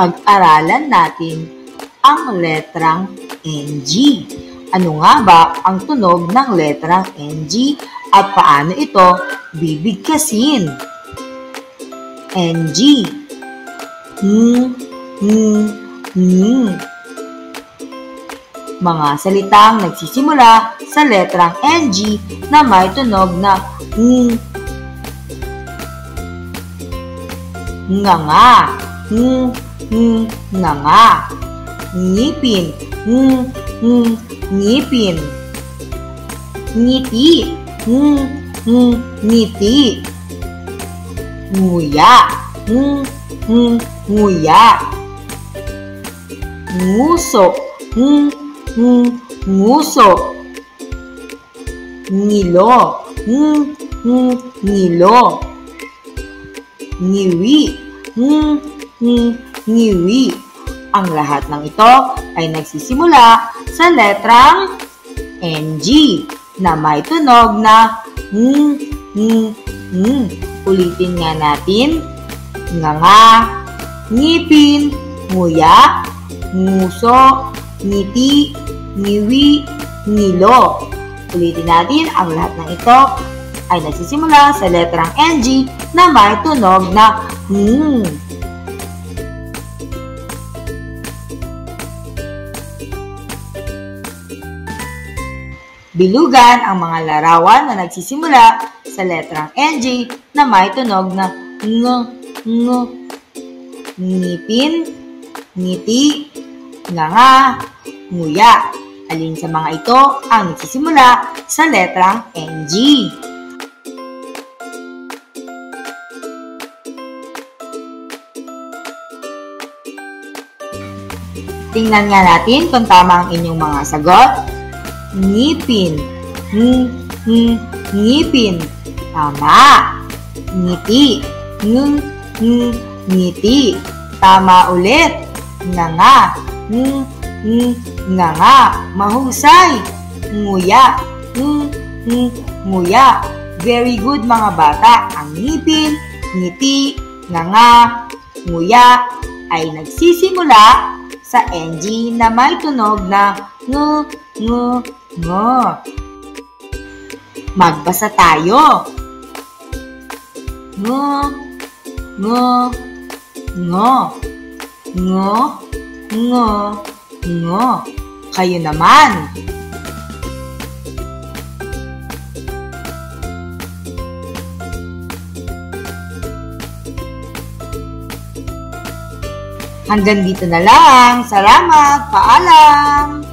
Pag-aralan natin ang letrang NG. Ano nga ba ang tunog ng letrang NG at paano ito bibigkasin? NG. Mga salitang nagsisimula sa letrang NG na may tunog na nganga, nganga, ngipin, ngipin, ngiti, ngiti, nguya, nguya, nguso, nguso, ngilo, ngilo, ngiwi, ngiwi. Ang lahat ng ito ay nagsisimula sa letrang NG na may tunog na Ulitin nga natin. Nganga, ngipin, nguya, nguso, ngiti, ngiwi, ngilo. Ulitin natin, ang lahat ng ito ay nagsisimula sa letrang NG na may tunog na Bilugan ang mga larawan na nagsisimula sa letrang NG na may tunog na ngipin, ngiti, nganga, nguya. Alin sa mga ito ang nagsisimula sa letrang NG? Tingnan nga natin kung tama ang inyong mga sagot. Ngipin, ngipin. Tama. Ngiti, ngiti. Tama ulit. Nganga, nganga. Mahusay. Nguya, nguya. Very good mga bata. Ang ngipin, ngiti, nganga, nguya ay nagsisimula sa NG na may tunog na ng. Magbasa tayo. Kayo naman. Hanggang dito na lang. Salamat. Paalam.